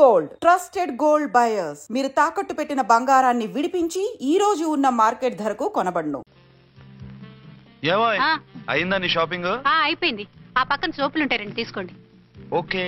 Gold trusted gold buyers. మీరు తాకట్టు పెట్టిన బంగారాన్ని విడిపించి ఈ రోజు ఉన్న మార్కెట్ ధరకు కొనబడును. అయిందా నీ షాపింగ్? అయిపోయింది. ఆ పక్కన సోపులు ఉంటాయి, రండి తీసుకోండి. ఓకే.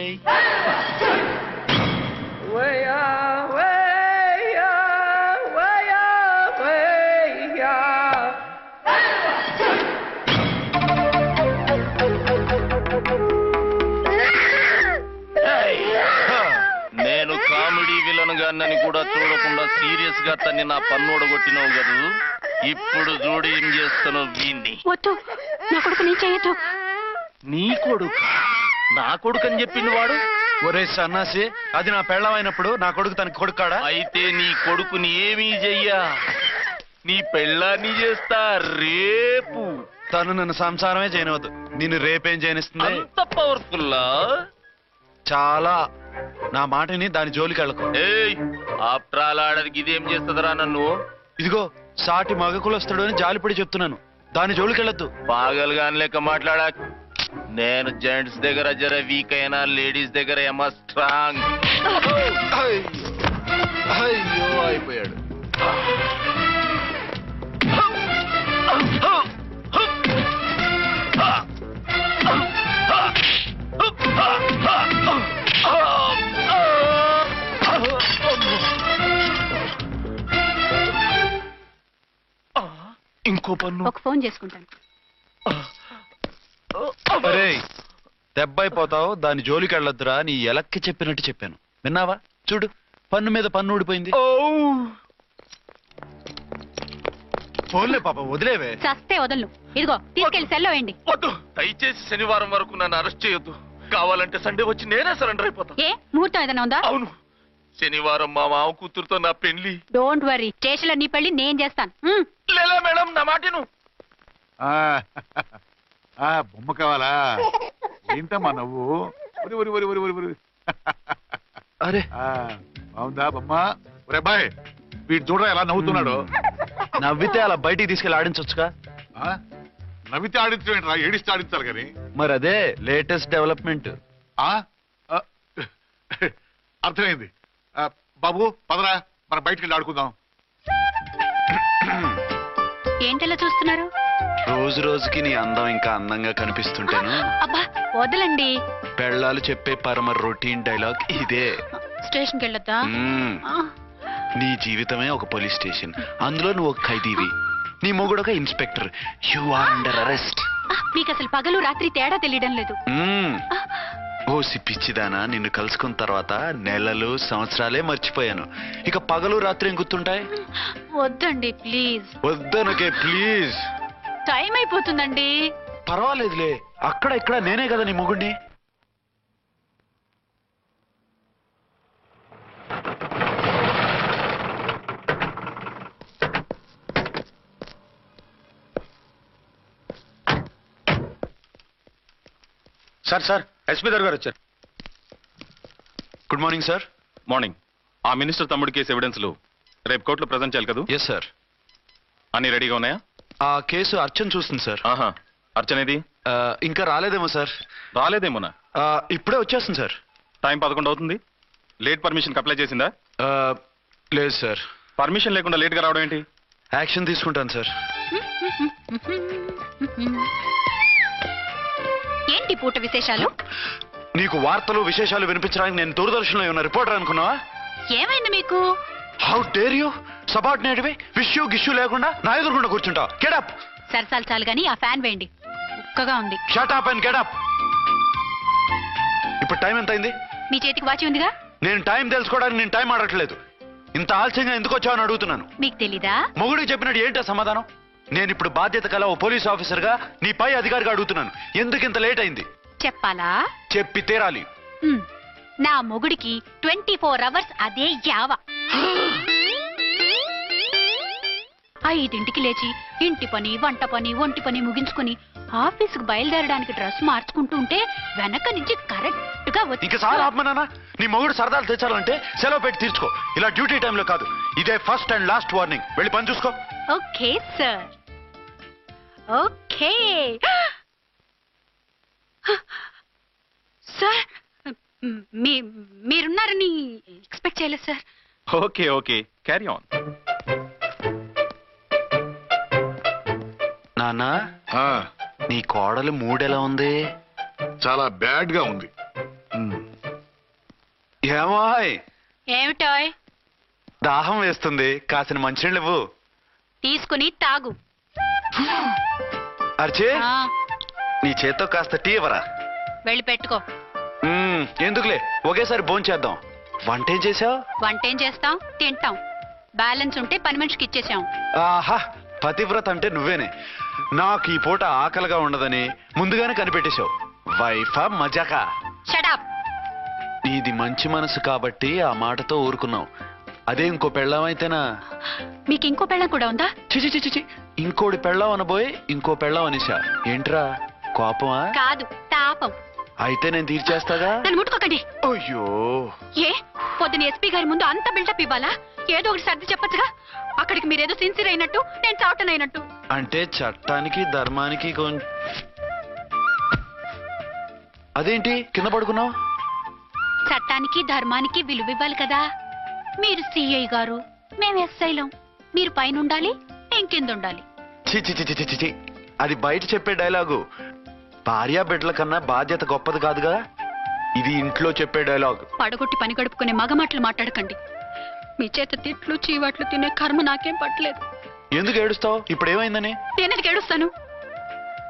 నేను కామెడీ విలన్ గాన్నని కూడా చూడకుండా సీరియస్ గా తన్ని నా పన్నోడు కొట్టినావు కదూ. ఇప్పుడు చూడు ఏం చేస్తాను వీణ్ణి. వద్దు, నా కొడుకు నీ చేయొద్దు. నీ కొడుకు? నా కొడుకు అని చెప్పింది వాడు. ఒరే సన్నాసి, అది నా పెళ్ళమైనప్పుడు నా కొడుకు తనకి కొడుకాడా? అయితే నీ కొడుకుని ఏమీ చెయ్యా, నీ పెళ్ళాన్ని చేస్తా రేపు. తను నన్ను సంసారమే చేయనవద్దు, నిన్ను రేపేం చేయనిస్తుంది? అంత పవర్ఫుల్లా? చాలా. నా మాటని దాని జోలికి వెళ్ళకు. ఏయ్, ఆఫ్టర్ ఆల్ ఆడదికి ఇదేం చేస్తుందిరా నన్ను? ఇదిగో సాటి మగకులొస్తాడు అని జాలిపడి చెప్తున్నాను, దాని జోలికి వెళ్ళొద్దు. పాగలుగాని లెక్క మాట్లాడా. నేను జెంట్స్ దగ్గర జర వీక్ అయినా లేడీస్ దగ్గర ఏమో స్ట్రాంగ్. అయ్యో అయిపోయాడు. ఇంకో పన్ను. ఒక ఫోన్ చేసుకుంటాను. అరే దెబ్బైపోతావు, దాని జోలికి వెళ్ళొద్దురా. నీ ఎలక్కి చెప్పినట్టు చెప్పాను, విన్నావా? చూడు, పన్ను మీద పన్ను ఊడిపోయింది. ఫోన్లే పాప, వదిలేవే. చస్తే వదలను. ఇదిగో తీసుకెళ్లి సెల్లో వేయండి. వద్దు, దయచేసి శనివారం వరకు నన్ను అరెస్ట్ చేయొద్దు. కావాలంటే సండే వచ్చి నేనే సరెండర్ అయిపోతా. ఏ ముహూర్తం ఏదైనా ఉందా? అవును, శనివారం మా మామ కూతురుతో నా పెళ్లి. డోంట్ వరీ, స్టేషన్ లో నీ పెళ్లి నేను చేస్తాను. లేదా మేడం, నా మాటను. బొమ్మ కావాలా? ఏంటమ్మా నవ్వు? అరే బాగుందా బొమ్మ? ఒరే బాయ్, వీడు చూడరా ఎలా నవ్వుతున్నాడు. నవ్వితే అలా బయటికి తీసుకెళ్ళి ఆడించవచ్చుగా. నవ్వితే ఆడించడం, ఏడిస్తే ఆడించాలి కానీ. మరి అదే లేటెస్ట్ డెవలప్మెంట్. అర్థమైంది. బాబు పదరా, మనం బయటికి వెళ్ళి ఆడుకుందాం. ఏంటలా చూస్తున్నారు? రోజు రోజుకి నీ అందం ఇంకా అందంగా కనిపిస్తుంటాను. అబ్బా వదలండి. పెళ్ళాలు చెప్పే పరమ రొటీన్ డైలాగ్ ఇదే. స్టేషన్కి వెళ్ళొద్దా? నీ జీవితమే ఒక పోలీస్ స్టేషన్, అందులో నువ్వు ఒక ఖైదీవి, నీ మొగుడు ఒక inspector. You are under arrest. మీకు అసలు పగలు రాత్రి తేడా తెలియడం లేదు. ఓ సిప్పిచ్చిదానా, నిన్ను కలుసుకున్న తర్వాత నెలలు సంవత్సరాలే మర్చిపోయాను. ఇక పగలు రాత్రి ఏం గుర్తుంటాయి? వద్దండి ప్లీజ్. వద్దనకే ప్లీజ్. టైం అయిపోతుందండి. పర్వాలేదులే, అక్కడ ఇక్కడ నేనే కదా నీ మొగుడిని. సార్ ఎస్పీ గారు వచ్చారు. Good morning sir. మార్నింగ్. ఆ మినిస్టర్ తమ్ముడి కేసు ఎవిడెన్స్లు రేపు కోర్టులో ప్రజెంట్ చేయాలి కదా? Yes sir. అన్ని రెడీగా ఉన్నాయా? ఆ కేసు అర్చన చూస్తుంది సార్. అర్చనేది? ఇంకా రాలేదేమో సార్. రాలేదేమోనా? ఇప్పుడే వచ్చేస్తుంది సార్. టైం 11 అవుతుంది. లేట్ పర్మిషన్ అప్లై చేసిందా? లేదు సార్. పర్మిషన్ లేకుండా లేట్ గా రావడం ఏంటి? యాక్షన్ తీసుకుంటాను సార్. ఏంటి పూట విశేషాలు? నీకు వార్తలు విశేషాలు వినిపించడానికి నేను దూరదర్శన్లో ఉన్న రిపోర్టర్ అనుకున్నావా? ఏమైంది మీకు? How dare you? సబార్డినేట్వి విష్యూ గిష్యూ లేకుండా నా ఎదురుకుండా కూర్చుంటావు. Get up. సరసాలు చాలు గానీ ఆ ఫ్యాన్ వేయండి, ఉక్కగా ఉంది. Shut up and get up. ఇప్పుడు టైం ఎంత అయింది? మీ చేతికి వాచి ఉందిగా. నేను టైం తెలుసుకోవడానికి నేను టైం ఆడట్లేదు. ఇంత ఆలస్యంగా ఎందుకు వచ్చావని అడుగుతున్నాను. మీకు తెలీదా? మొగుడికి చెప్పినట్టు ఏంటో సమాధానం? నేను ఇప్పుడు బాధ్యత కల ఓ పోలీస్ ఆఫీసర్ గా నీ పై అధికారిగా అడుగుతున్నాను, ఎందుకు ఇంత లేట్ అయింది? చెప్పాలా? చెప్పి తీరాలి. నా మొగుడికి 24 అవర్స్ అదే యావ. 5ంటికి లేచి ఇంటి పని, వంట పని, ఒంటి పని ముగించుకుని ఆఫీసుకు బయలుదేరడానికి డ్రెస్ మార్చుకుంటూ ఉంటే వెనక నుంచి కరెక్ట్ గా వచ్చి. ఇంకా చాలా ఆత్మనానా, నీ మొగుడు సరదాలు తెచ్చాలంటే సెలవు పెట్టి తీర్చుకో. ఇలా డ్యూటీ టైంలో కాదు. ఇదే ఫస్ట్ అండ్ లాస్ట్ వార్నింగ్. వెళ్ళి పని చూసుకో. Okay sir. Okay sir. మీరున్నారని ఎక్స్పెక్ట్ చేయలేదు sir. Okay okay, carry on. నాన్న, ఆ, నీ కోడలు మూడెలా ఉంది? చాలా బ్యాడ్ గా ఉంది. ఏమాయ్, ఏమిటాయ్? దాహం వేస్తుంది, కాసిన మంచినీళ్ళు ఇవ్వు. తీసుకుని తాగు. అర్చే, ఆ, నీ చేత్తో కాస్త టీ ఇవ్వరా? వెళ్ళి పెట్టుకో. ఎందుకులే, ఒకేసారి భోంచేద్దాం. వంటేం చేసావు? వంటేం చేస్తాం, తింటాం. బ్యాలెన్స్ ఉంటే పని మనిషికి ఇచ్చేసాం. ఆహా, పతివ్రత అంటే నువ్వేనే. నాకు ఈ పూట ఆకలిగా ఉండదని ముందుగానే కనిపెట్టేశావు. వైఫా మజాకా? షటప్. నీది మంచి మనసు కాబట్టి ఆ మాటతో ఊరుకున్నావు. అదే ఇంకో పెళ్ళాం అయితేనా? మీకు ఇంకో పెళ్ళం కూడా ఉందా? చిచి చిచి చి, ఇంకోటి పెళ్ళాం అనబోయి ఇంకో పెళ్ళాం అనేసా. ఏంట్రా, కోపమా? కాదు, తాపం. అయితే నేను తీర్చేస్తాగా. నన్ను ముట్టుకోకండి. అయ్యో, ఏ పొద్దున ఎస్పీ గారి ముందు అంత బిల్డప్ ఇవ్వాలా? ఏదో ఒకటి సర్ది చెప్పొచ్చుగా. అక్కడికి మీరేదో సిన్సియర్ అయినట్టు, నేను చావటం అయినట్టు. అంటే చట్టానికి ధర్మానికి అదేంటి కింద పడుకున్నావు? చట్టానికి ధర్మానికి విలువ ఇవ్వాలి కదా. మీరు సిఐ గారు, మేము ఎస్ఐలం. మీరు పైన ఉండాలి, నేను కింద ఉండాలి. చిచి చిచి చిచి చి, అది బయట చెప్పే డైలాగు. భార్యా బిడ్డల కన్నా బాధ్యత గొప్పది కాదుగా. ఇది ఇంట్లో చెప్పే డైలాగ్. పడగొట్టి పని గడుపుకునే మగమాటలు మాట్లాడకండి. మీ చేత తిట్లు చీవాట్లు తినే కర్మ నాకేం పట్టలేదు. ఎందుకు ఏడుస్తావు? ఇప్పుడు ఏమైందని? నేనెందుకు ఏడుస్తాను?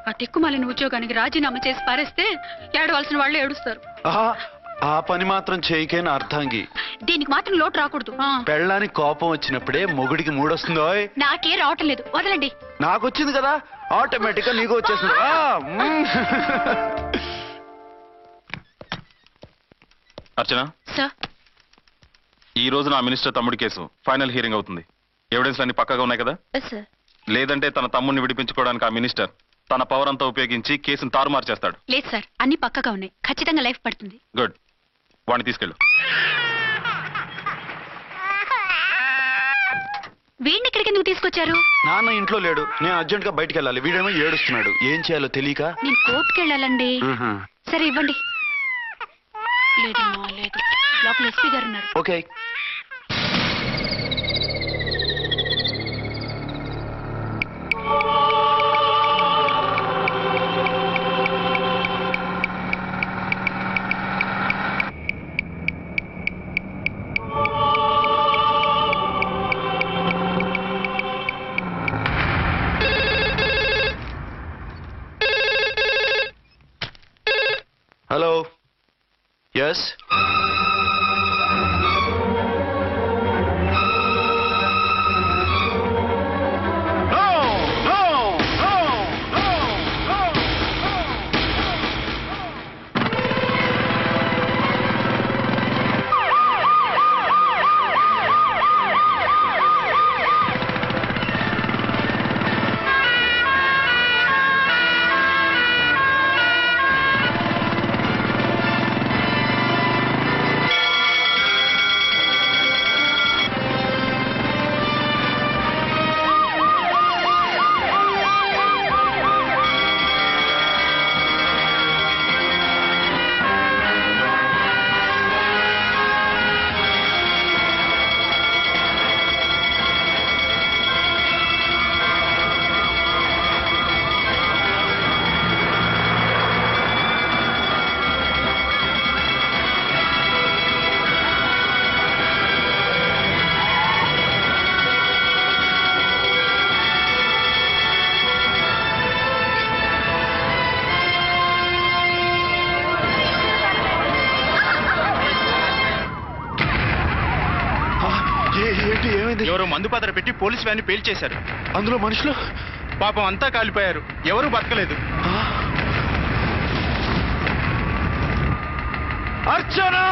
ఆ తిక్కుమాలిన ఉద్యోగానికి రాజీనామా చేసి పారేస్తే ఏడవలసిన వాళ్ళే ఏడుస్తారు. ఆహా, ఆ పని మాత్రం చేయకేన అర్థంగి. దీనికి మాత్రం లోటు రాకూడదు. పెళ్ళానికి కోపం వచ్చినప్పుడే మొగుడికి మూడొస్తుందో? నాకే రావటం లేదు, వదలండి. నాకు వచ్చింది కదా, ఆటోమేటిక్ గా నీకు వచ్చేస్తుంది. అర్చన, సార్, ఈ రోజు నా మినిస్టర్ తమ్ముడి కేసు ఫైనల్ హియరింగ్ అవుతుంది. ఎవిడెన్స్ అన్ని పక్కగా ఉన్నాయి కదా? సార్. లేదంటే తన తమ్ముడిని విడిపించుకోవడానికి ఆ మినిస్టర్ తన పవర్ అంతా ఉపయోగించి కేసును తారుమారు చేస్తాడు. లేదు సార్, అన్ని పక్కగా ఉన్నాయి. ఖచ్చితంగా లైఫ్ పడుతుంది. గుడ్, వాడిని తీసుకెళ్ళు. వీడిని ఇక్కడికి ఎందుకు తీసుకొచ్చారు? నాన్న ఇంట్లో లేడు, నేను అర్జెంట్ గా బయటికి వెళ్ళాలి. వీడేమో ఏడుస్తున్నాడు, ఏం చేయాలో తెలియక. నేను కోర్టుకి వెళ్ళాలండి. సరే ఇవ్వండి. లేదమ్మా, లేదు. లోపల ఎస్పీ గారు ఉన్నారు. ఓకే. Hello, yes. ఏంటి, ఏమైంది? ఎవరో మందు పాత్ర పెట్టి పోలీస్ వ్యాన్ పేల్చేశారు. అందులో మనుషులు పాపం అంతా కాలిపోయారు, ఎవరు బతకలేదు. అర్చనా!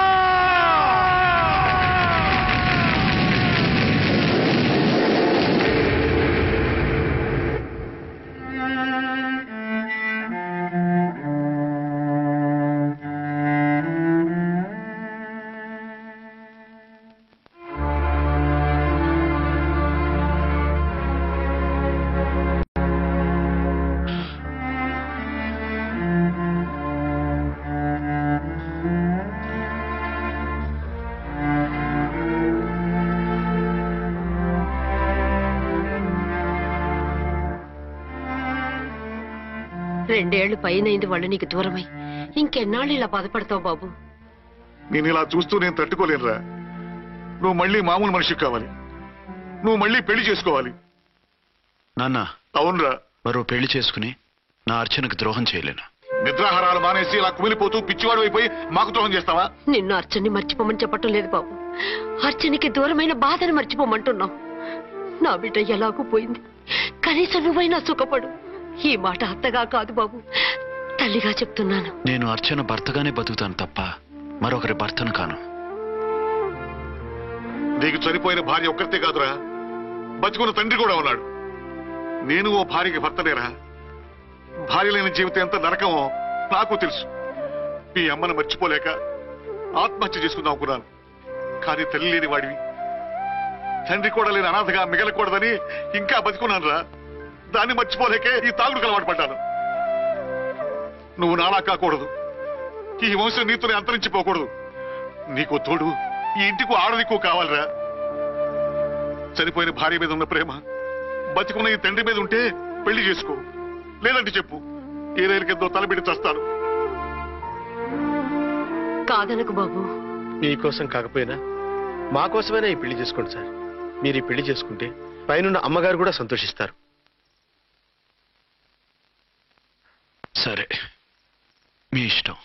2 ఏళ్లు పైనైంది వాళ్ళు నీకు దూరమై. ఇంకెన్నాళ్ళు ఇలా బాధపడతావు బాబు? నేను ఇలా చూస్తూ నేను తట్టుకోలేనురా. నువ్వు మళ్ళీ మామూలు మనిషి కావాలి. నువ్వు మళ్ళీ పెళ్లి చేసుకోవాలి. నాన్న అవునరా. మరో పెళ్లి చేసుకుని నా అర్చనకు ద్రోహం చేయలేను. నిద్రాహారాలు మానేసి ఇలా కుమిలిపోతూ పిచ్చివాడు అయిపోయి మాకు ద్రోహం చేస్తావా? నిన్ను అర్చన్ని మర్చిపోమని చెప్పటం లేదు బాబు. అర్చనికి దూరమైన బాధను మర్చిపోమంటున్నావు. నా బిడ్డ ఎలాగూ పోయింది, కనీసం నువ్వైనా సుఖపడు. ఈ మాట అత్తగా కాదు బాబు, తల్లిగా చెప్తున్నాను. నేను అర్చన భర్తగానే బతుకుతాను తప్ప మరొకరి భర్తను కాను. నీకు చనిపోయిన భార్య ఒక్కరితే కాదురా, బతుకున్న తండ్రి కూడా ఉన్నాడు. నేను ఓ భార్యకి భర్తనేరా. భార్య లేని జీవితం ఎంత నరకమో నాకు తెలుసు. మీ అమ్మను మర్చిపోలేక ఆత్మహత్య చేసుకుందాం అనుకున్నాను. కానీ తల్లి లేని వాడివి, తండ్రి కూడా లేని అనాథగా మిగలకూడదని ఇంకా బతుకున్నాను రా. దాన్ని మర్చిపోలేకే ఈ తాగుడుకు అలవాటు పడ్డాను. నువ్వు నాలా కాకూడదు, ఈ వంశం నీతోనే అంతరించిపోకూడదు. నీకు తోడు ఈ ఇంటికి ఆడదికు కావాలిరా. చనిపోయిన భార్య మీద ఉన్న ప్రేమ బతికున్న ఈ తండ్రి మీద ఉంటే పెళ్లి చేసుకో. లేదంటే చెప్పు, ఏ రైలు కిందో తలబెట్టి చస్తాను. కాదనకు బాబు. మీకోసం కాకపోయినా మా కోసమైనా ఈ పెళ్లి చేసుకోండి సార్. మీరు ఈ పెళ్లి చేసుకుంటే పైనున్న అమ్మగారు కూడా సంతోషిస్తారు. సరే, మీ ఇష్టం.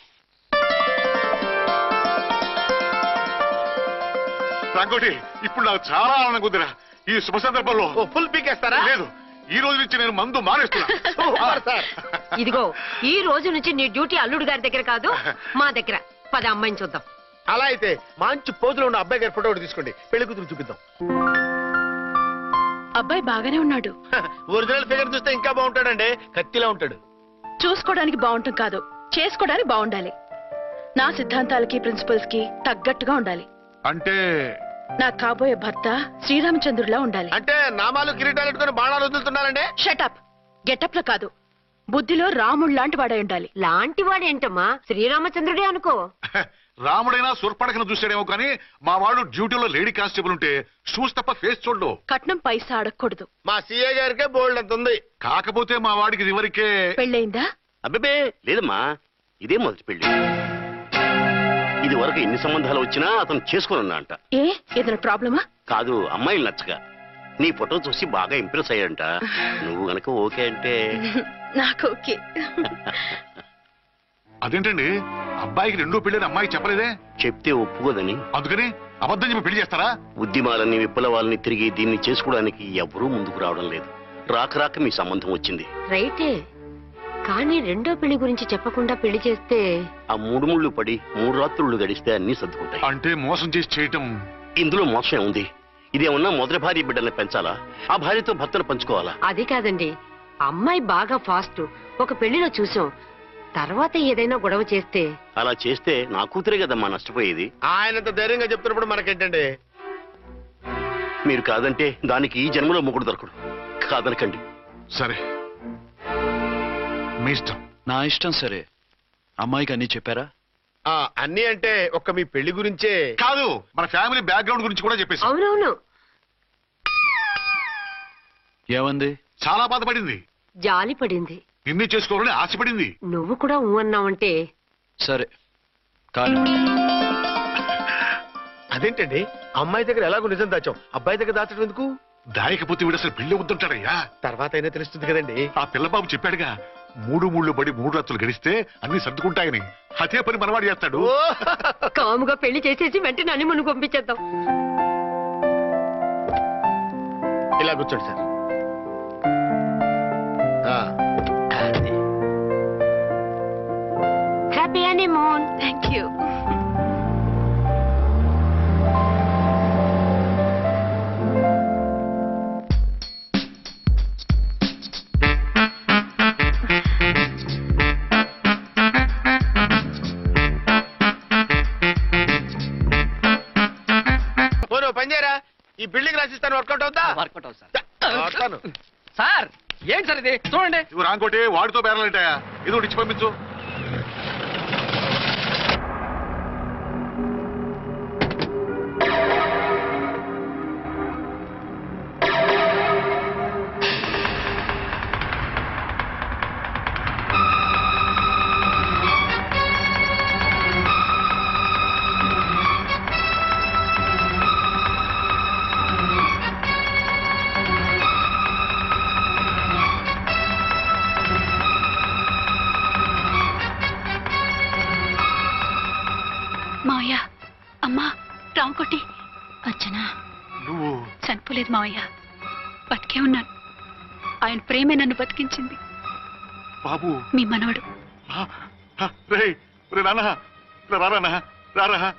రంగోటి, ఇప్పుడు నాకు చాలా ఆనందంగా ఉందిరా. ఈ శుభ సందర్భంలో ఫుల్ పీకేస్తారా? లేదు, ఈ రోజు నుంచి నేను మందు మానేస్తున్నా. ఇదిగో, ఈ రోజు నుంచి నీ డ్యూటీ అల్లుడు గారి దగ్గర కాదు, మా దగ్గర. పద అమ్మాయిని చూద్దాం. అలా అయితే మంచి పోజులో ఉన్న అబ్బాయి గారి ఫోటో ఒకటి తీసుకోండి, పెళ్లి కూతురు చూపిద్దాం. అబ్బాయి బాగానే ఉన్నాడు. ఒరిజినల్ ఫిగర్ చూస్తే ఇంకా బాగుంటాడండి, కత్తిలా ఉంటాడు. చూసుకోవడానికి బాగుంటాం కాదు, చేసుకోవడానికి బాగుండాలి. నా సిద్ధాంతాలకి ప్రిన్సిపల్స్ కి తగ్గట్టుగా ఉండాలి. అంటే నా కాబోయే భర్త శ్రీరామచంద్రుడిలా ఉండాలి. అంటే నామాలు కిరీటాలు పెట్టుకుని బాణాలు వదులుతున్నారండి. షటప్. గెటప్ లో కాదు, బుద్ధిలో రాముడు లాంటి వాడై ఉండాలి. లాంటి వాడేంటమ్మా, శ్రీరామచంద్రుడే అనుకో. రాముడైనా సుర్పడకను చూసాడేమో కానీ మా వాడు డ్యూటీలో లేడీ కానిస్టేబుల్ ఉంటే షూస్ తప్ప ఫేస్ చూడడు. కట్నం పైసా అడగకూడదు. మా సీఏ గారికే బోల్డ్ అంత ఉంది. కాకపోతే మా వాడికి ఇదివరకే పెళ్ళయిందా? అబ్బే లేదమ్మా, ఇదే మొదటి పెళ్లి. ఇది వరకు ఎన్ని సంబంధాలు వచ్చినా అతను చేసుకున్నా అంట. ఏ ఏదైనా ప్రాబ్లమా? కాదు, అమ్మాయిలు నచ్చగా నీ ఫోటో చూసి బాగా ఇంప్రెస్ అయ్యాడంట. నువ్వు గనక ఓకే అంటే నాకు ఓకే. అదేంటండి, అబ్బాయికి రెండో పెళ్ళని అమ్మాయి చెప్పలేదే? చెప్తే ఒప్పుకోదని. అందుకని అబద్ధం చెప్పి పెళ్లి చేస్తారా? ఉద్యమాలని విప్లవాలని తిరిగి దీన్ని చేసుకోవడానికి ఎవరూ ముందుకు రావడం లేదు. రాక రాక మీ సంబంధం వచ్చింది. రైటే, కానీ రెండో పెళ్లి గురించి చెప్పకుండా పెళ్లి చేస్తే ఆ 3 ముళ్ళు పడి 3 రాత్రులు గడిస్తే అన్ని సర్దుకుంటాయి. అంటే మోసం చేసి చేయటం. ఇందులో మోసం ఉంది. ఇదేమన్నా మొదటి భార్య బిడ్డల్ని పెంచాలా, ఆ భార్యతో భర్తను పంచుకోవాలా? అది కాదండి, అమ్మాయి బాగా ఫాస్ట్. ఒక పెళ్లిలో చూసాం, తర్వాత ఏదైనా గొడవ చేస్తే. అలా చేస్తే నా కూతురే కదమ్మా నష్టపోయేది. ఆయనంత ధైర్యంగా చెప్తున్నప్పుడు మనకేంటండి? మీరు కాదంటే దానికి ఈ జన్మలో మొగుడు దొరకడు. కాదనకండి. సరే, మీ ఇష్టం. నా ఇష్టం. సరే, అమ్మాయికి అన్ని చెప్పారా? అన్ని అంటే ఒక్క మీ పెళ్లి గురించే కాదు, మన ఫ్యామిలీ బ్యాక్గ్రౌండ్ గురించి కూడా చెప్పేసి. అవునవును. ఏమంది? చాలా బాధపడింది, జాలి పడింది, నిన్నే చేసుకోవాలని ఆశపడింది. నువ్వు కూడా ఊ అన్నావంటే. సరే కానీ అదేంటండి, అమ్మాయి దగ్గర ఎలాగో నిజం దాచాం, అబ్బాయి దగ్గర దాచడం ఎందుకు? దాయకపోతే వీడు అసలు పెళ్లి వద్దుంటాడయ్యా. తర్వాత అయినా తెలుస్తుంది కదండి. ఆ పిల్లబాబు చెప్పాడుగా, 3 ముళ్ళు పడి 3 రాత్రులు గడిస్తే అన్ని సర్దుకుంటాయని. అదే పని మనవాడు చేస్తాడు. కాముగా పెళ్లి చేసేసి వెంటనే అని మనం పంపించేద్దాం. ఇలా కూర్చోండి sir. Happy honeymoon. Thank you. పనిచేయరా, ఈ బిల్డింగ్ రాసిస్తాను. వర్కౌట్ అవుతా? వర్కౌట్ అవుతా సార్. ఏంటి సార్ ఇది? చూడండి. ఇవి రాంకోటి వాడితో బేరాలంటాయా? ఏదో ఇచ్చి పంపించు. మావయ్య అమ్మా రామకోటి అర్చనా నువ్వు చనిపోలేదు మావయ్య, బతికే ఉన్నాను. ఆయన ప్రేమే నన్ను బతికించింది. బాబు మీ మనవడు. రారా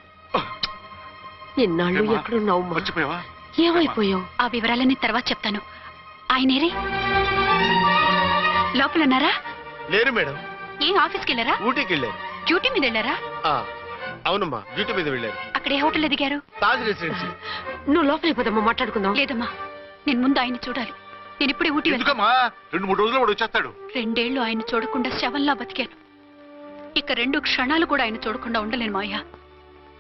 ఇన్నాళ్ళు ఎక్కడున్నావు? మర్చిపోయావా? ఏమైపోయావు? ఆ వివరాలన్నీ తర్వాత చెప్తాను. ఆయనేరి లోపలన్నారా? లేరు మేడం, ఏం ఆఫీస్కి వెళ్ళారా? ఊటీకి వెళ్ళారు. డ్యూటీ మీద వెళ్ళారా? అవునమ్మా, డ్యూటీ మీద వెళ్ళారు. అక్కడ ఏ హోటల్ ఎదిగారు? తాజ్ రెసిడెన్సీ. నువ్వు లోపలికి పోదమ్మా, మాట్లాడుకుందాం. లేదమ్మా, నేను ముందు ఆయన్ని చూడాలి. నేను ఇప్పుడే ఊటీ వెళ్తాను. ఎందుకమ్మా? 2-3 రోజుల్లో వాడు వచ్చేస్తాడు. 2 ఏళ్లు ఆయన చూడకుండా శవంలా బతికాను. ఇక 2 క్షణాలు కూడా ఆయన చూడకుండా ఉండలేను మాయా.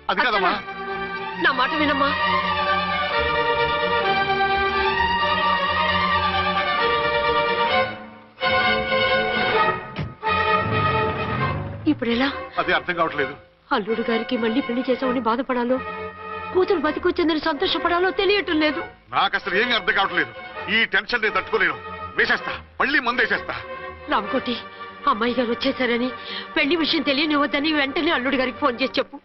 అది కాదమ్మా. నా మాట వినమ్మా. ఇప్పుడెలా? అది అర్థం కావట్లేదు. అల్లుడు గారికి మళ్ళీ పెళ్లి చేసామని బాధపడాలో, కూతురు బతికొచ్చిందని సంతోషపడాలో తెలియటం లేదు. నాకు అసలు ఏమీ అర్థం కావట్లేదు. ఈ టెన్షన్ నేను తట్టుకోలేను. వేసేస్తా, మళ్ళీ మందేసేస్తా. రామకోటి, అమ్మాయి గారు వచ్చేసారని, పెళ్లి విషయం తెలియనివ్వద్దని వెంటనే అల్లుడు గారికి ఫోన్ చేసి చెప్పు.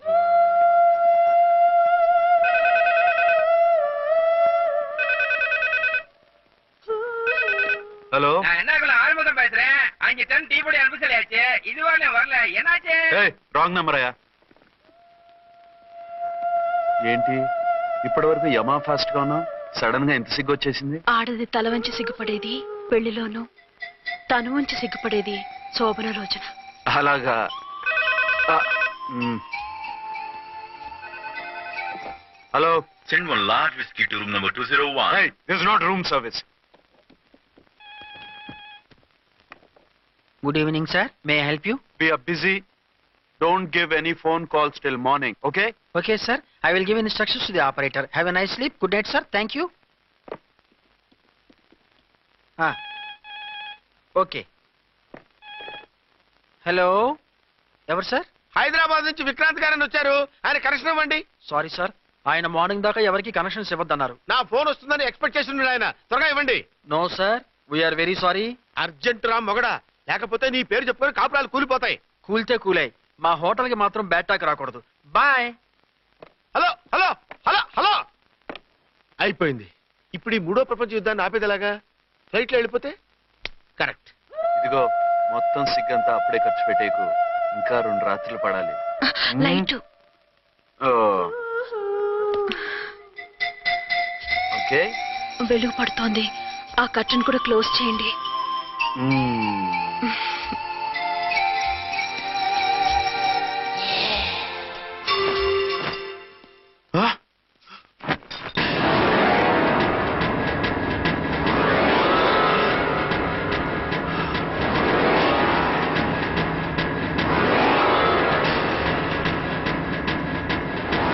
ஹலோ, ஆறுமுகம் பேசுறேன். அங்க டன் டீ பொடி அனுப்ப சொல்லியாச்சு. இதுவரை வரல, என்னாச்சு? రాంగ్ నెంబర్ అయ్యా. ఏంటి ఇప్పటి వరకు యమా ఫాస్ట్ గా ఉన్నావు, సడన్ గా ఎంత సిగ్గు వచ్చేసింది? ఆడది తల వంచి సిగ్గుపడేది పెళ్లిలోనూ, తను వంచి సిగ్గుపడేది శోభన రోజున. అలాగా. Hello, send 1 large whiskey to room number 201. hey, this is not room service. Good evening, sir. May I help you? We are busy. Don't give any phone calls till morning, okay? Okay, sir. I will give instructions to the operator. Have a nice sleep. Good night, sir. Thank you. Okay. Hello. ఎవరు sir? Hyderabad నుంచి విక్రాంత్ గారని వచ్చారు. ఆయన connection ఇవ్వండి. Sorry sir, ఆయన morning దాకా ఎవరికి connections ఇవ్వద్దన్నారు. నా ఫోన్ వస్తుందని ఎక్స్పెక్ట్ చేసి ఉన్నాడు ఆయన. త్వరగా ఇవ్వండి. No sir, we are very sorry. Urgent రా మొగడా, లేకపోతే నీ పేరు చెప్పుకొని కాపురాలు కూలిపోతాయి. కూల్తే కూలాయి, మా హోటల్ కి మాత్రం బ్యాడ్ టాక్ రాకూడదు. Bye. Hello hello hello hello. అయిపోయింది. ఇప్పుడు ఈ 3వ ప్రపంచ యుద్ధాన్ని ఆపేదేలాగా? ఫ్లైట్ లో వెళ్ళిపోతే కరెక్ట్. ఇదిగో మొత్తం సిగ్గంతా అప్పుడే ఖర్చు పెట్టేకు, ఇంకా 2 రాత్రులు పడాలి. లైట్ ఓకే, వెలుగు పడుతోంది. ఆ కర్టన్ కూడా క్లోజ్ చేయండి.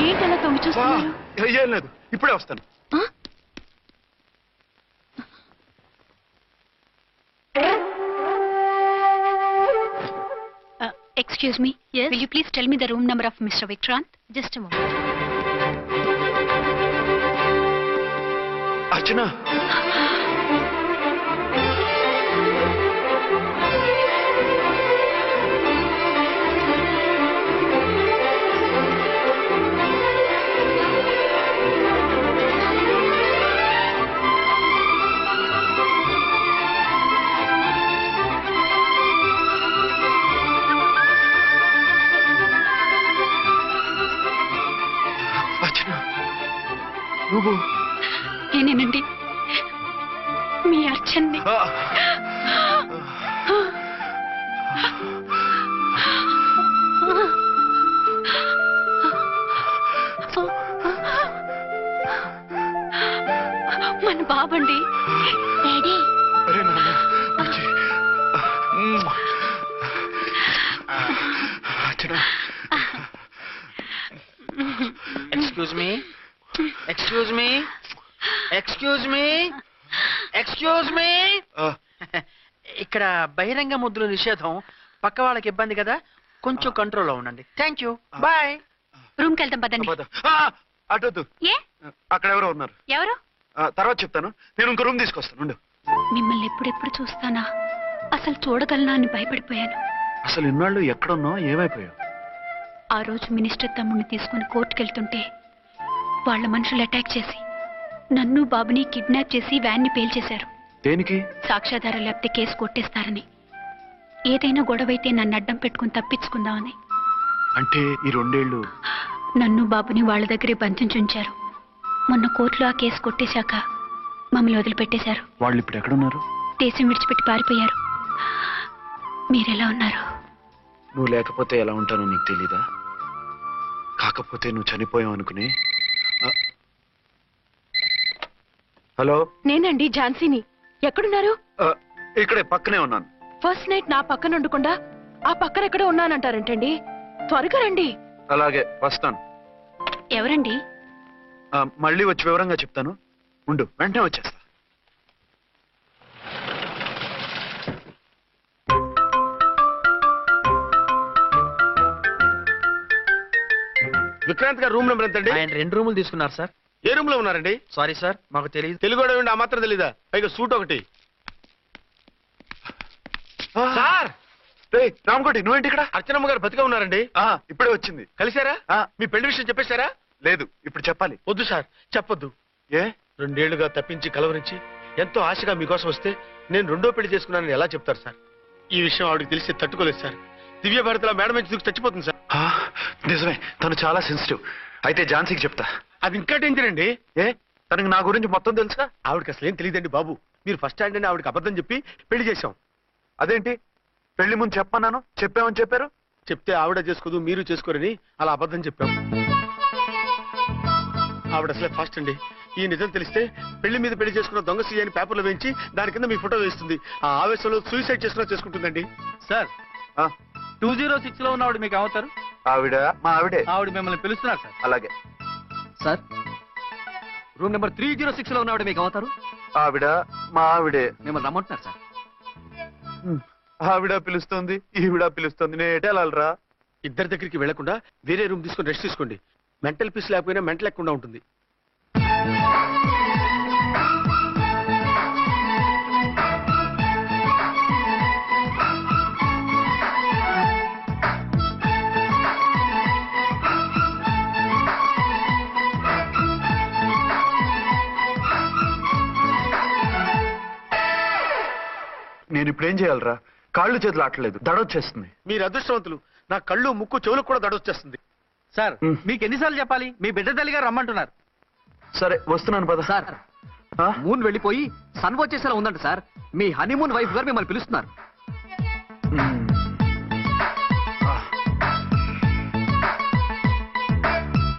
ఏంటలా తొంగి చూస్తున్నారు? ఏం లేదు, ఇప్పుడే వస్తాను. Excuse me. Yes. Will you please tell me the room number of Mr. Vikrant? Just a moment. అర్చన, నువ్వు? నేనేనండి, మీ అర్చన్ని. మన బాబండి. Daddy. Excuse me, excuse me, excuse me, excuse me. ఇక్కడ బహిరంగ ముద్ర నిషేధం, పక్క వాళ్ళకి ఇబ్బంది కదా, కొంచెం కంట్రోల్లో ఉండండి. Thank you, bye. రూమ్కి వెళ్తాం పదండి. అటొద్దు, ఏ? అక్కడ ఎవరో ఉన్నారు. ఎవరు? తర్వాత చెప్తాను. నేను ఇంకో రూమ్ తీసుకొస్తాను. మిమ్మల్ని ఎప్పుడెప్పుడు చూస్తానా, అసలు చూడగలనా అని భయపడిపోయాను. అసలు ఇన్నాళ్ళు ఎక్కడున్నావు, ఏమైపోయావు? ఆ రోజు మినిస్టర్ తమ్ముడిని తీసుకుని కోర్టుకెళ్తుంటే వాళ్ళ మనుషులు అటాక్ చేసి నన్ను బాబుని కిడ్నాప్ చేసి వ్యాన్ని పేల్చేశారు. దేనికి? సాక్ష్యాధారాలు లేకపోతే కేసు కొట్టేస్తారని. ఏదైనా గొడవైతే నన్ను అడ్డం పెట్టుకుని తప్పించుకుందామని. అంటే ఈ 2 ఏళ్ళు నన్ను బాబుని వాళ్ళ దగ్గరే బంధించుంచారు. మొన్న కోర్టులో ఆ కేసు కొట్టేశాక మమ్మల్ని వదిలిపెట్టేశారు. వాళ్ళు ఇప్పుడు ఎక్కడున్నారు? దేశం విడిచిపెట్టి పారిపోయారు. మీరెలా ఉన్నారు? నువ్వు లేకపోతే ఎలా ఉంటానో నీకు తెలీదా? కాకపోతే నువ్వు చనిపోయావు అనుకుని. హలో, నేనండి ఝాన్సీని. ఎక్కడున్నారు? ఇక్కడే పక్కనే ఉన్నాను. ఫస్ట్ నైట్ నా పక్కన ఉండకుండా ఆ పక్కన ఎక్కడో ఉన్నానంటారేంటండి? త్వరగా రండి. అలాగే వస్తాను. ఎవరండి? మళ్ళీ వచ్చి వివరంగా చెప్తాను. ఉండు, వెంటనే వచ్చేస్తా. విక్రాంత్ గారు రూమ్ నెంబర్ ఎంతండి? ఆయన 2 రూములు తీసుకున్నారు సార్. ఏ రూమ్ లో ఉన్నారండి? సారీ సార్, మాకు తెలియదు. తెలుగు ఆ మాత్రం తెలీదా? పైగా సూట్ ఒకటి. సార్, రామకోటి నువ్వేంటి ఇక్కడ? అర్చనమ్మ గారు బతిగా ఉన్నారండి. ఇప్పుడే వచ్చింది. కలిసారా? మీ పెళ్లి విషయం చెప్పేశారా? లేదు, ఇప్పుడు చెప్పాలి. వద్దు సార్, చెప్పొద్దు. ఏ? 2 ఏళ్లుగా తప్పించి కలవరించి ఎంతో ఆశగా మీకోసం వస్తే నేను 2వ పెళ్లి చేసుకున్నానని ఎలా చెప్తారు సార్? ఈ విషయం ఆవిడకి తెలిసి తట్టుకోలేదు సార్. దివ్య భారతిలో మేడం నుంచి దూకి చచ్చిపోతుంది సార్. నిజమే, తను చాలా సెన్సిటివ్. అయితే ఝాన్సీకి చెప్తా. అది ఇంకా డేంజర్ అండి. ఏ? తనకి నా గురించి మొత్తం తెలుసా? ఆవిడకి అసలు ఏం తెలియదండి బాబు. మీరు ఫస్ట్ హ్యాండ్ అని ఆవిడకి అబద్ధం చెప్పి పెళ్లి చేశాం. అదేంటి? పెళ్లి ముందు చెప్పన్నాను, చెప్పామని చెప్పారు. చెప్తే ఆవిడ చేసుకోదు, మీరు చేసుకోరని అలా అబద్ధం చెప్పాం. ఆవిడ అసలే ఫాస్ట్ అండి. ఈ నిజం తెలిస్తే పెళ్లి మీద పెళ్లి చేసుకున్న దొంగ సీ అని పేపర్లో వేయించి దాని కింద మీ ఫోటో వేస్తుంది. ఆ ఆవేశంలో సూసైడ్ చేసుకుంటుందండి. సార్, 206 లో ఉన్నవాడు మీకు అవుతారు? ఆవిడ మా ఆవిడే. ఆవిడ మిమ్మల్ని పిలుస్తున్నారు సార్. అలాగే సార్, రూమ్ నెంబర్ 306 లో ఉన్నవాడు మీకు అవుతారు? ఆవిడ మా ఆవిడే. మిమ్మల్ని రమ్మంటున్నారు సార్. ఆవిడ పిలుస్తుంది, ఈవిడ పిలుస్తుంది. నేను ఎటు వెళ్ళాలరా? ఇద్దరి దగ్గరికి వెళ్లకుండా వేరే రూమ్ తీసుకొని రెస్ట్ తీసుకోండి. మెంటల్ పీస్ లేకపోయినా మెంటల్ లేకుండా ఉంటుంది. నేను ఇప్పుడు ఏం చేయాలరా? కాళ్ళు చేతులు ఆటలేదు, దడొచ్చేస్తుంది. మీరు అదృష్టవంతులు. నా కళ్ళు ముక్కు చెవులకు కూడా దడొచ్చేస్తుంది. సార్, మీకు ఎన్నిసార్లు చెప్పాలి? మీ బిడ్డ తల్లి గారు రమ్మంటున్నారు. సరే వస్తున్నాను పద. సార్, మూన్ వెళ్ళిపోయి సన్ వచ్చేసేలా ఉందంట సార్. మీ హనీమూన్ వైఫ్ గారు మిమ్మల్ని పిలుస్తున్నారు.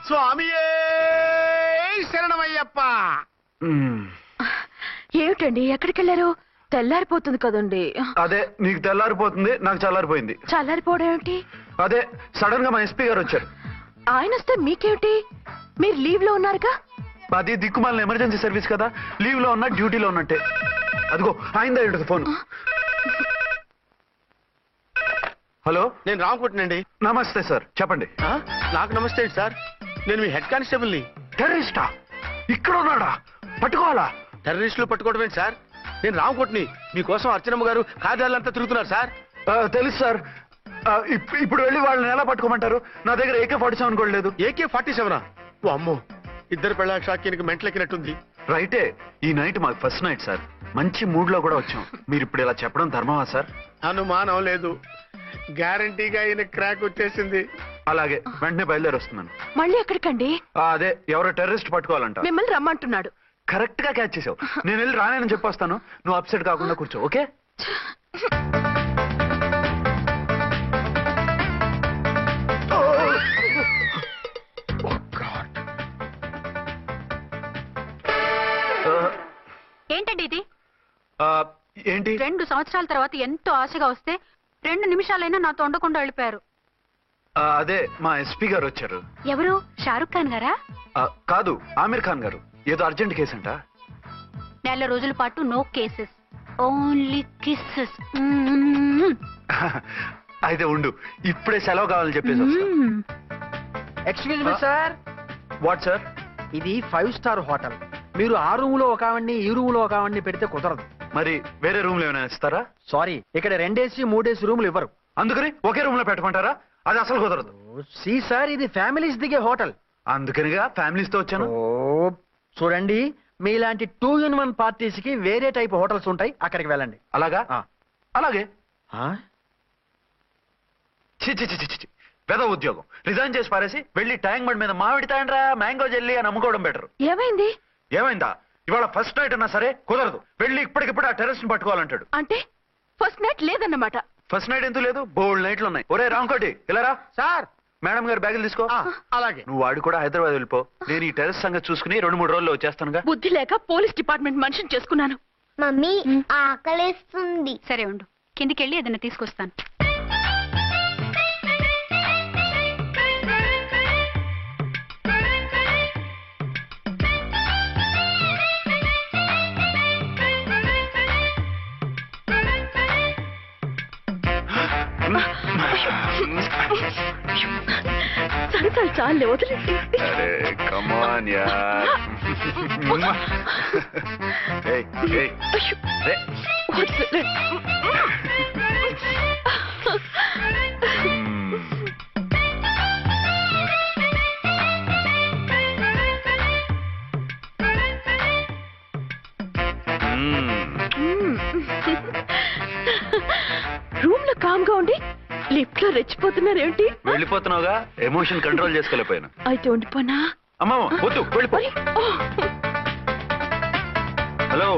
స్వామియే శరణమయ్యప్ప. ఏమిటండి, ఎక్కడికి వెళ్ళారు? తెల్లారిపోతుంది కదండి. అదే, నీకు తెల్లారిపోతుంది, నాకు చల్లారిపోయింది. చల్లారిపోవడం ఏమిటి? అదే, సడన్ గా మా ఎస్పీ గారు వచ్చారు. ఆయన వస్తే మీకేమిటి? మీరు లీవ్ లో ఉన్నారుగా. అది దిక్కుమాలిన ఎమర్జెన్సీ సర్వీస్ కదా, లీవ్ లో ఉన్నా డ్యూటీలో ఉన్నట్టే. అదిగో ఆయిందా ఉంటుంది ఫోన్. హలో, నేను రామకుంటున్నాండి. నమస్తే సార్, చెప్పండి. నాకు నమస్తే సార్. నేను మీ హెడ్ కానిస్టేబుల్ని. టెర్రరిస్టా? ఇక్కడ ఉన్నాడా? పట్టుకోవాలా? టెర్రరిస్టులు పట్టుకోవడం ఏంటి సార్? నేను రామకోటిని. మీకోసం అర్చనమ్మ గారు కార్యాలంతా తిరుగుతున్నారు సార్. తెలుసు సార్. ఇప్పుడు వెళ్ళి వాళ్ళని ఎలా పట్టుకోమంటారు? నా దగ్గర AK-47 కూడా లేదు. AK-47? ఓ అమ్మో, ఇద్దరు పెళ్ళ షాకీనికి మెంటలెక్కినట్టుంది. రైటే, ఈ నైట్ మాకు ఫస్ట్ నైట్ సార్. మంచి మూడ్ లో కూడా వచ్చాం. మీరు ఇప్పుడు ఇలా చెప్పడం ధర్మమా సార్? అనుమానం లేదు, గ్యారంటీగా ఈయన క్రాక్ వచ్చేసింది. అలాగే, వెంటనే బయలుదేరి వస్తున్నాను. మళ్ళీ ఎక్కడికండి? అదే, ఎవరో టెర్రరిస్ట్ పట్టుకోవాలంట. మిమ్మల్ని రమ్మంటున్నాడు. కరెక్ట్ గా క్యాచ్ చేసావు. నేను వెళ్ళి రానని చెప్పొస్తాను, నువ్వు అప్సెట్ కాకుండా కూర్చో, ఓకే? ఏంటండి ఇది? ఏంటి? 2 సంవత్సరాల తర్వాత ఎంతో ఆశగా వస్తే 2 నిమిషాలైనా నాతో ఉండకుండా వెళ్ళిపోయారు. అదే, మా ఎస్పీ గారు వచ్చారు. ఎవరు? షారుఖ్ ఖాన్ గారా? కాదు, ఆమీర్ ఖాన్ గారు. ఏదో అర్జెంట్ కేసు అంట. 4 రోజుల పాటు నో కేసెస్, ఓన్లీ కిస్సెస్. అయితే ఉండు, ఇప్పుడే సెలవు కావాలని చెప్పేసి. Excuse me sir. What sir? ఇది 5 స్టార్ హోటల్. మీరు ఆ రూమ్ లో ఒక ఆవిడ్ని, ఈ రూమ్ లో ఒక ఆవిడ్ని పెడితే కుదరదు. మరి వేరే రూమ్ లో ఏమైనా ఇస్తారా? సారీ, ఇక్కడ 2 AC 3 AC రూములు ఇవ్వరు. అందుకని ఒకే రూమ్ లో పెట్టమంటారా? అది అసలు కుదరదు. సార్ ఇది ఫ్యామిలీస్ దిగే హోటల్. అందుకనిగా ఫ్యామిలీస్ తో వచ్చాను. చూడండి, మీలాంటి 2-in-1 పార్టీస్ కి వేరే టైప్ హోటల్స్ ఉంటాయి, అక్కడికి వెళ్ళండి. అలాగా? అలాగే. పెద్ద ఉద్యోగం రిజైన్ చేసి పారేసి వెళ్ళి ట్యాంక్ బండ్ మీద మామిడి తాండ్రా మ్యాంగో జెల్లీ అని అమ్ముకోవడం బెటర్. ఏమైంది? ఏమైందా? ఇవాళ ఫస్ట్ నైట్ అన్నా సరే కుదరదు. వెళ్ళి ఇప్పటికిప్పుడు ఆ టెర్రస్ ని పట్టుకోవాలంటాడు. అంటే ఫస్ట్ నైట్ లేదన్నమాట. ఫస్ట్ నైట్ ఎందుకు లేదు? బోల్డ్ నైట్లు ఉన్నాయి. ఒరే రాంకోటి ఇలారా. సార్, మేడం గారు బ్యాగులు తీసుకో. అలాగే. నువ్వు వాడు కూడా హైదరాబాద్ వెళ్ళిపో. నేను ఈ టెర్రస్ సంగతి చూసుకుని 2-3 రోజుల్లో వచ్చేస్తానుగా. బుద్ధి లేక పోలీస్ డిపార్ట్మెంట్ మనిషిని చేసుకున్నాను. మమ్మీ ఆకలేస్తుంది. సరే ఉండు, కిందికెళ్ళి ఏదైనా తీసుకొస్తాను. సరే చాలు చాలే, వదిలేసి. అరే కమాన్ యార్. ఏయ్ ఏయ్ రే. రూమ్ లో కామ్ గా ఉండి లిఫ్ట్ లో రెచ్చిపోతున్నారేంటి? వెళ్ళిపోతున్నావుగా, ఎమోషన్ కంట్రోల్ చేసుకోలేకపోయాను. అయితే ఉండిపోనా? అమ్మా వద్దు, వెళ్ళిపో. హలో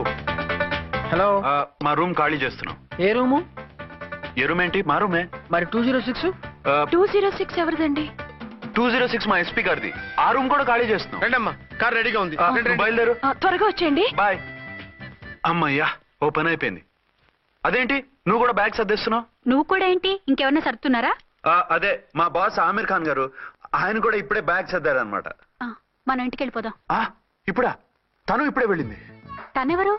హలో, మా రూమ్ ఖాళీ చేస్తున్నాం. ఏ రూము? ఏ రూమ్ ఏంటి? మా రూమే. మరి 206? 206 ఎవరిదండి? 206 మా ఎస్పీ గారిది. ఆ రూమ్ కూడా ఖాళీ చేస్తున్నాం. రండమ్మా, కార్ రెడీగా ఉంది. బయలుదేరు. త్వరగా వచ్చేయండి. బాయ్. అమ్మయ్యా, ఓ పని అయిపోయింది. అదేంటి నువ్వు కూడా బ్యాగ్ సర్దేస్తున్నావు? నువ్వు కూడా ఏంటి, ఇంకెవరన్నా సర్దుతున్నారా? అదే మా బాస్ ఆమీర్ ఖాన్ గారు, ఆయన కూడా ఇప్పుడే బ్యాగ్ సర్దారు అనమాట. మనం ఇంటికి వెళ్ళిపోదాం. ఇప్పుడా? తను ఇప్పుడే వెళ్ళింది. తనెవరు?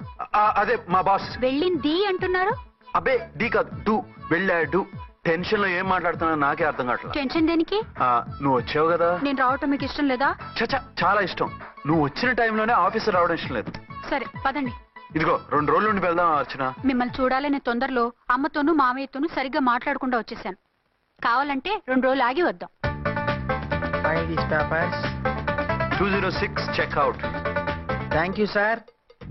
అదే మా బాస్. వెళ్ళింది అంటున్నారు. అబ్బే డీ కాదు, డూ. వెళ్ళాడు. టెన్షన్ లో ఏం మాట్లాడుతున్నా నాకే అర్థం కావట్లేదు. టెన్షన్ దేనికి? నువ్వు వచ్చావు కదా. నేను రావటం మీకు ఇష్టం లేదా? చచ్చా, చాలా ఇష్టం. నువ్వు వచ్చిన టైంలోనే ఆఫీసర్ రావడం ఇష్టం లేదు. సరే పదండి. ఇదిగో 2 రోజుల నుండి వెళ్దాం అర్చన. మిమ్మల్ని చూడాలనే తొందరలో అమ్మతోనూ మామయ్యతోనూ సరిగ్గా మాట్లాడకుండా వచ్చేసాను. కావాలంటే 2 రోజులు ఆగి వద్దాం. 206 చెక్అవుట్. Thank you sir.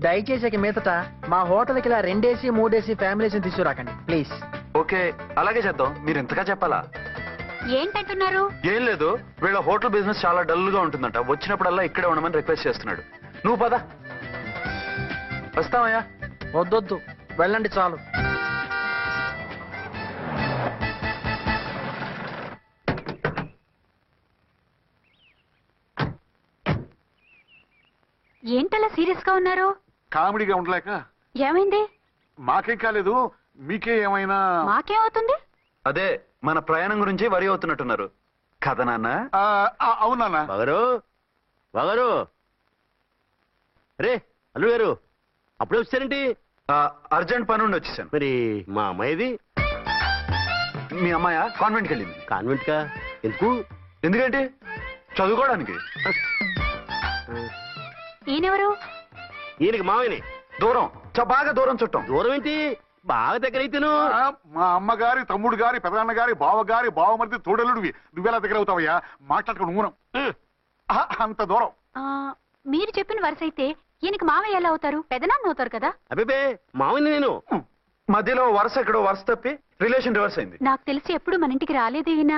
దయచేసి మీదట మా హోటల్కి ఇలా 2AC 3AC families తీసుకురాకండి please. Okay, అలాగే చేద్దాం. మీరు ఎంతగా చెప్పాలా? ఏంటంటున్నారు? ఏం లేదు, వీళ్ళ హోటల్ బిజినెస్ చాలా డల్ గా ఉంటుందంట. వచ్చినప్పుడల్లా ఇక్కడే ఉండమని రిక్వెస్ట్ చేస్తున్నాడు. నువ్వు పద. వస్తావయ్యా? వద్దొద్దు, వెళ్ళండి చాలు. ఏంటలా సీరియస్ గా ఉన్నారు? కామెడీగా ఉండలేక. ఏమైంది? మాకేం కాలేదు, మీకే ఏమైనా? మాకేమవుతుంది? అదే మన ప్రయాణం గురించి వరి అవుతున్నట్టున్నారు కదా నాన్న? అవునా బాగారు? బాగారు రే అల్లు గారు, అప్పుడే వచ్చారేంటి? అర్జెంట్ పని ఉండి వచ్చేసాను. మరి మా అమ్మాయిది? మీ అమ్మాయ కాన్వెంట్కి వెళ్ళింది. కాన్వెంట్ కా? ఎందుకు? ఎందుకంటే చదువుకోవడానికి. ఈయనెవరు? ఈయనకి మావయ్యని. దూరం, బాగా దూరం చుట్టాం. దూరం ఏంటి, బాగా దగ్గర అయితేను. మా అమ్మగారి, తమ్ముడు గారి, పెదనాన్న గారి, బావగారి, బావమరిది, తోడలుడివి. నువ్వెలా దగ్గర అవుతావయ్యా? మాట్లాడుకుని ఊనం. అంత దూరం. మీరు చెప్పిన వరుస అయితే ఈయనకి మావయ్య ఎలా అవుతారు? పెదనాన్న అవుతారు కదా. అబ్బే మావయ్యని నేను. మధ్యలో వరుస ఎక్కడో వరుస తప్పి రిలేషన్ రివర్స్ అయింది. నాకు తెలిసి ఎప్పుడు మన ఇంటికి రాలేదు ఈయన.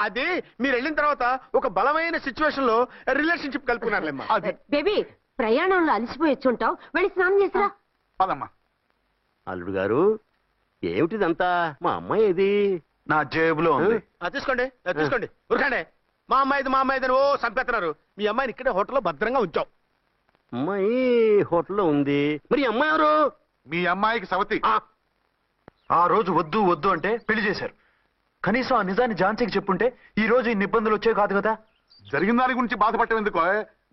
అది మీరు వెళ్ళిన తర్వాత ఒక బలమైన సిచ్యువేషన్ లో రిలేషన్షిప్ కలుపుకున్నారులేమ్మా. బేబీ, ప్రయాణంలో అలసిపోయి వచ్చుంటావు, వెళ్ళి స్నానం చేసిరా. పదమ్మా. అల్లుడు గారు, ఏమిటిదంతా? మా అమ్మాయి ఏది? నా జేబులో ఉంది. తీసుకోండి తీసుకోండి, ఉరకండి. మా అమ్మాయిది మా అమ్మాయిది ఓ చంపేస్తున్నారు. మీ అమ్మాయిని ఇక్కడే హోటల్లో భద్రంగా ఉంచాం. అమ్మాయి హోటల్లో ఉంది. మరి అమ్మాయి ఎవరు? మీ అమ్మాయికి సవతి. ఆ రోజు వద్దు వద్దు అంటే పెళ్లి చేశారు. కనీసం ఆ నిజాన్ని ఝాన్సీకి చెప్పుంటే ఈ రోజు ఇన్ని ఇబ్బందులు వచ్చే కాదు కదా. జరిగిన దాని గురించి బాధపడటం ఎందుకో,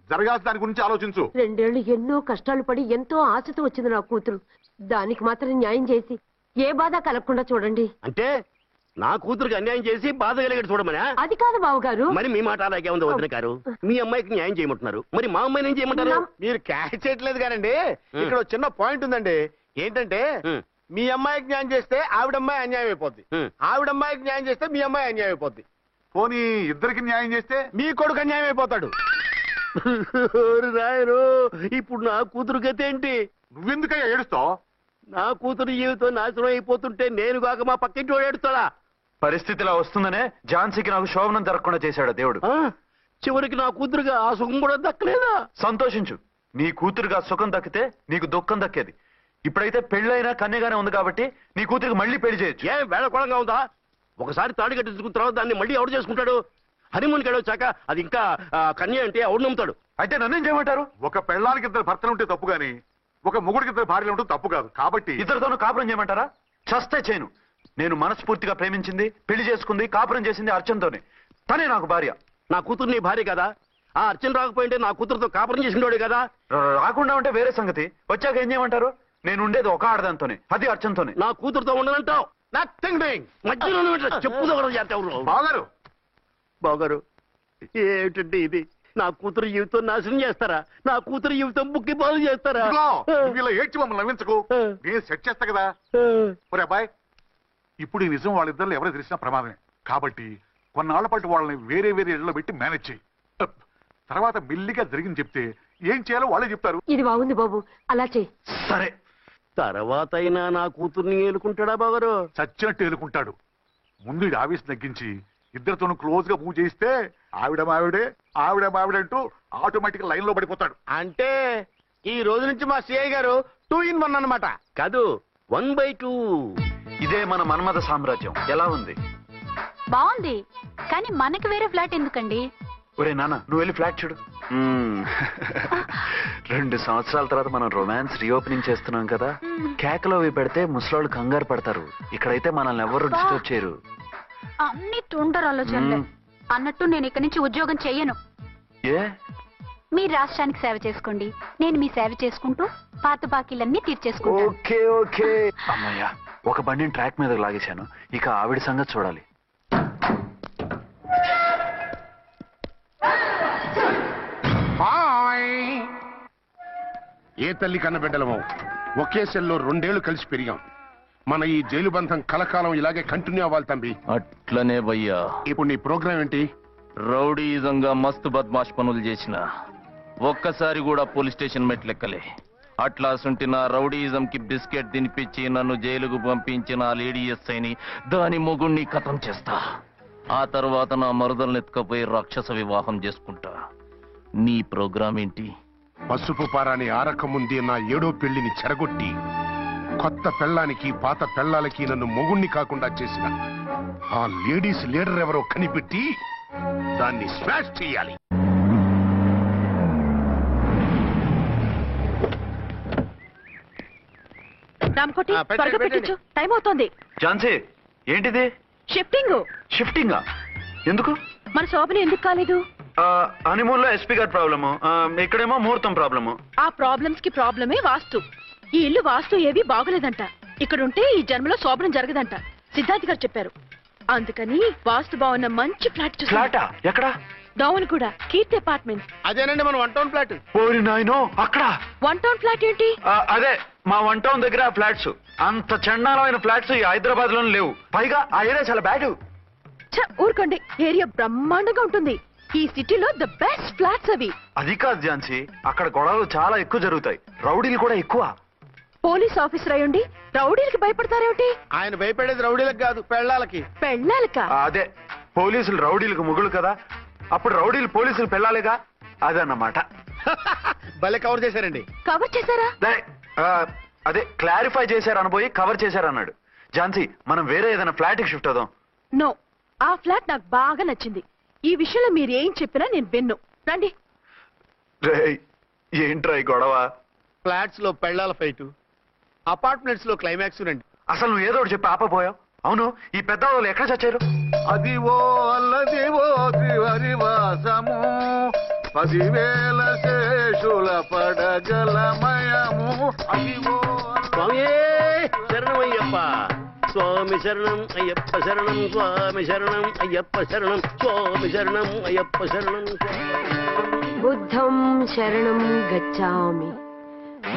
జరగాల్సిన దాని గురించి ఆలోచించు. 2 ఏళ్లు ఎన్నో కష్టాలు పడి ఎంతో ఆశతో వచ్చింది నా కూతురు. దానికి మాత్రం న్యాయం చేసి ఏ బాధ కలగకుండా చూడండి. అంటే నా కూతురికి అన్యాయం చేసి బాధ కలిగేది చూడమనా? అది కాదు బావగారు. మరి మీ మాట అలాగే ఉంది వదిన గారు. మీ అమ్మాయికి న్యాయం చేయమంటున్నారు, మరి మా అమ్మాయిని ఏం చేయమంటారు? మీరు క్యాచ్ చేయట్లేదు కానండి. ఇక్కడ చిన్న పాయింట్ ఉందండి. ఏంటంటే మీ అమ్మాయికి న్యాయం చేస్తే ఆవిడమ్మాయి అన్యాయం అయిపోద్ది, ఆవిడమ్మాయికి న్యాయం చేస్తే మీ అమ్మాయి అన్యాయం అయిపోద్ది. పోనీ ఇద్దరికి న్యాయం చేస్తే మీ కొడుకు అన్యాయం అయిపోతాడు. రాయరు ఇప్పుడు నా కూతురు గతి ఏంటి? నువ్వెందుకయ్యా ఏడుస్తావు? నా కూతురు జీవితం నాశనం అయిపోతుంటే నేను కాక మా పక్కింటి వాడు ఏడుస్తాడా? పరిస్థితిలా వస్తుందనే ఝాన్సీకి నాకు శోభనం జరగకుండా చేశాడు దేవుడు. చివరికి నా కూతురుగా ఆ సుఖం కూడా దక్కలేదా? సంతోషించు, నీ కూతురుగా సుఖం దక్కితే నీకు దుఃఖం దక్కేది. ఇప్పుడైతే పెళ్ళైనా కన్యగానే ఉంది కాబట్టి నీ కూతురికి మళ్ళీ పెళ్లి చేయొచ్చు. ఏ వేళకోళంగా ఉందా? ఒకసారి తాడి కట్టించుకున్న తర్వాత దాన్ని మళ్ళీ ఎవడు చేసుకుంటాడు? హనీమూన్కి వెళ్ళొచ్చాక అది ఇంకా కన్య అంటే ఎవడు నమ్ముతాడు? అయితే నన్నేం చేయమంటారు? ఒక పెళ్ళానికి ఇద్దరు భర్తలు ఉంటే తప్పు గాని ఒక మొగుడికి ఇద్దరు భార్యలు ఉంటే తప్పు కాదు. కాబట్టి ఇద్దరితోనూ కాపురం చేయమంటారా? చస్తే చేయను. నేను మనస్ఫూర్తిగా ప్రేమించింది, పెళ్లి చేసుకుంది, కాపురం చేసింది అర్చనతోనే. తనే నాకు భార్య. నా కూతురు నీ భార్య కదా? ఆ అర్చన రాకపోయింటే నా కూతురుతో కాపురం చేసినోడే కదా? రాకుండా ఉంటే వేరే సంగతి. వచ్చాక ఏం చేయమంటారు? నేను ఉండేది ఒక ఆడదాంతోనే, అది అర్చనతోనే. నా కూతురుతో ఉండనంటావు? Nothing doing. మధ్యలో చెప్పుదో బాగారు బాగారు ఏమిటండి ఇది? నా కూతురు జీవితం నాశనం చేస్తారా? నా కూతురు జీవితం బుక్కి బాగు చేస్తారా? ఇలా ఏడ్చి మమ్మల్ని నవ్వించకు, నేను సెట్ చేస్తా కదా. ఒరే అబ్బాయి, ఇప్పుడు ఈ నిజం వాళ్ళిద్దరు ఎవరో తెలిసినా ప్రమాదమే. కాబట్టి కొన్నాళ్ల పాటు వాళ్ళని వేరే వేరే ఇళ్లలో పెట్టి మేనేజ్ చేయి. తర్వాత మెల్లిగా జరిగింది చెప్తే ఏం చేయాలో వాళ్ళే చెప్తారు. ఇది బాగుంది బాబు, అలా చెయ్యి. సరే, తర్వాత అయినా నా కూతుర్ని ఏలుకుంటాడా బాగారు? చచ్చినట్టు ఏలుకుంటాడు. ముందు ఈ ఆవేశం తగ్గించి ఇద్దరితోనూ క్లోజ్ గా మూవ్ చేయిస్తే ఆవిడ మావిడే ఆవిడ మావిడే అంటూ ఆటోమేటిక్ లైన్ లో పడిపోతాడు. అంటే ఈ రోజు నుంచి మా సిఐ గారు 2 in 1 అన్నమాట. కాదు, 1/2. ఇదే మన మన్మథ సామ్రాజ్యం. ఎలా ఉంది? బాగుంది, కానీ మనకి వేరే ఫ్లాట్ ఎందుకండి? ఒరే నాన్న, నువ్వు వెళ్ళి ఫ్లాట్ చూడు. 2 సంవత్సరాల తర్వాత మనం రొమాన్స్ రీఓపెనింగ్ చేస్తున్నాం కదా. కేకలో అవి పెడితే ముసలోళ్ళు కంగారు పడతారు. ఇక్కడైతే మనల్ని ఎవరు డిస్టర్బ్ చేయరు. అన్ని తొందర ఆలోచనలే. అన్నట్టు నేను ఇక్కడి నుంచి ఉద్యోగం చెయ్యను. ఏ? మీరు రాష్ట్రానికి సేవ చేసుకోండి, నేను మీ సేవ చేసుకుంటూ పాత బాకీలన్నీ తీర్చేసుకుంటాను. Okay okay. అమ్మయ్యా, ఒక బండిని ట్రాక్ మీద లాగేశాను. ఇక ఆవిడ సంగతి చూడాలి. ఏ తల్లి కన్న బిడ్డలమో ఒకే సెల్లో 2 ఏళ్లు కలిసి పెరిగాం. మన ఈ జైలు బంధం కలకాలం ఇలాగే కంటిన్యూ అవ్వాలి తంబి. అట్లనే భయ్యా. ఇప్పుడు నీ ప్రోగ్రామ్ ఏంటి? రౌడీజంగా మస్తు బద్మాష్ పనులు చేసిన ఒక్కసారి కూడా పోలీస్ స్టేషన్ మెట్లెక్కలే. అట్లా సుంటి నా రౌడీజం కి బిస్కెట్ తినిపించి నన్ను జైలుకు పంపించిన ఆ లేడీ ఎస్ఐని దాని మొగుణ్ణి ఖతం చేస్తా. ఆ తర్వాత నా మరుదల్ని ఎత్తుకపోయి రాక్షస వివాహం చేసుకుంటా. నీ ప్రోగ్రామ్ ఏంటి? పసుపు పారాని ఆరక ముందే నా 7వ పెళ్లిని చెరగొట్టి కొత్త పెళ్ళానికి పాత పెళ్ళాలకి నన్ను మొగుణ్ణి కాకుండా చేసిన ఆ లేడీస్ లీడర్ ఎవరో కనిపెట్టి దాన్ని స్మాష్ చేయాలి. రామకోటి, త్వరగా పెట్టించు, టైం అవుతోంది. ఝాన్సీ, ఏంటిది? షిఫ్టింగ్. షిఫ్టింగా? ఎందుకు? మన శోభని ఎందుకు కాలేదు? హనీమూన్ లో ఎస్పీ గారి ప్రాబ్లము, ఇక్కడేమో ముహూర్తం ప్రాబ్లము. ఆ ప్రాబ్లమ్స్ కి ప్రాబ్లమే వాస్తు. ఈ ఇల్లు వాస్తు ఏవి బాగోలేదంట. ఇక్కడుంటే ఈ జన్మలో శోభనం జరగదంట సిద్ధార్థ్ గారు చెప్పారు. అందుకని వాస్తు బాగున్న మంచి ఫ్లాట్ చూసి. ఫ్లాటా? ఎక్కడ? డౌన్ కూడా కీర్తి అపార్ట్మెంట్స్. అదేనండి మన 1 టౌన్ ఫ్లాట్. ఓరి నాయనో, అక్కడ 1 టౌన్ ఫ్లాట్ ఏంటి? అదే మా 1 టౌన్ దగ్గర ఫ్లాట్స్. అంత చండాలమైన ఫ్లాట్స్ ఈ హైదరాబాద్ లోనే లేవు. పైగా ఆ ఏరియా చాలా బ్యాడ్. ఊరుకోండి, ఏరియా బ్రహ్మాండంగా ఉంటుంది. ఈ సిటీలో ద బెస్ట్ ఫ్లాట్స్ అవి. అది కాదు ఝాన్సీ, అక్కడ గొడవలు చాలా ఎక్కువ జరుగుతాయి, రౌడీలు కూడా ఎక్కువ. పోలీస్ ఆఫీసర్ అయ్యుండి రౌడీలకి భయపడతారేమిటి? ఆయన భయపడేది రౌడీలకు కాదు, పెళ్ళాలకి. పెళ్ళాలకా? అదే, పోలీసులు రౌడీలకు మొగులు కదా, అప్పుడు రౌడీలు పోలీసులు పెళ్ళాలిగా, అదన్నమాట. భలే కవర్ చేశారండి. కవర్ చేశారా? అదే క్లారిఫై చేశారు అనబోయి కవర్ చేశారు అన్నాడు. ఝాన్సీ, మనం వేరే ఏదైనా ఫ్లాట్ కి షిఫ్ట్ అవుదాం. నో, ఆ ఫ్లాట్ నాకు బాగా నచ్చింది. ఈ విషయంలో మీరు ఏం చెప్పినా నేను విన్ను. రండి. ఏంట్రా ఈ గొడవ? ఫ్లాట్స్ లో పెళ్ళాల ఫైట్, అపార్ట్మెంట్స్ లో క్లైమాక్స్ రండి. అసలు నువ్వు ఏదో ఒకటి చెప్పి ఆపపోయావు. అవును, ఈ పెద్ద వాళ్ళు ఎక్కడ చచ్చారు? అదివో అల్లదివో త్రివరివాసము 10,000 శేషుల పడగలమయము. అదివో శరణమయ్యప్ప స్వామి శరణం అయ్యప్ప శరణం స్వామి శరణం అయ్యప్ప శరణం స్వామి శరణం అయ్యప్ప శరణం. బుద్ధం శరణం గచ్చామి,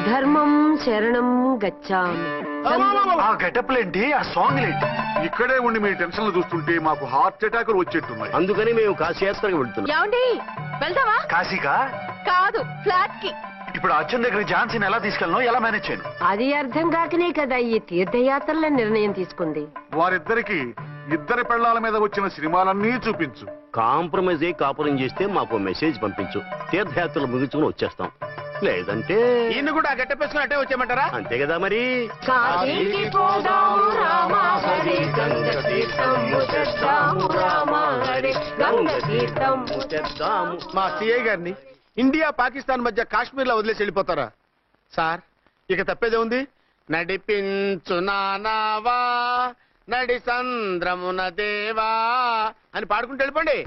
ధర్మం శరణం గచ్చామి, ఆ గెటప్లేంటి, ఆ సాంగ్ ఏంటి? ఇక్కడే ఉండి మీ టెన్షన్లు చూస్తుంటే మాకు హార్ట్ అటాకులు వచ్చేట్టున్నాయి. అందుకని మేము కాశీయాత్రకు వెళ్తున్నాం. ఏమండి వెళ్దామా? కాశీకా? కాదు, ఫ్లాట్ కి. ఇప్పుడు అర్జున్ దగ్గర ఝాన్సీని ఎలా తీసుకెళ్ళను, ఎలా మేనేజ్ చేయను? అది అర్థం కాకనే కదా ఈ తీర్థయాత్రల నిర్ణయం తీసుకుంది. వారిద్దరికి ఇద్దరి పెళ్లాల మీద వచ్చిన సినిమాలన్నీ చూపించు. కాంప్రమైజ్ అయ్యి కాపురం చేస్తే మాకు మెసేజ్ పంపించు. తీర్థయాత్రలు ముగించుకుని వచ్చేస్తాం. లేదంటే ఈయన కూడా గట్టెప్పేసుకుని అట్టే వచ్చేయమంటారా? అంతే కదా మరి. కాశీకి పోదాము రామా హరి, గంగ తీర్థము తెద్దాము రామా హరి, గంగ తీర్థము తెద్దాము. మా సిఐ గారిని ఇండియా పాకిస్తాన్ మధ్య కాశ్మీర్ లో వదిలేసి వెళ్ళిపోతారా సార్? ఇక తప్పేదే ఉంది. నడిపించు నానావా నడి సంద్రమున దేవా అని పాడుకుంటూ వెళ్ళిపోండి.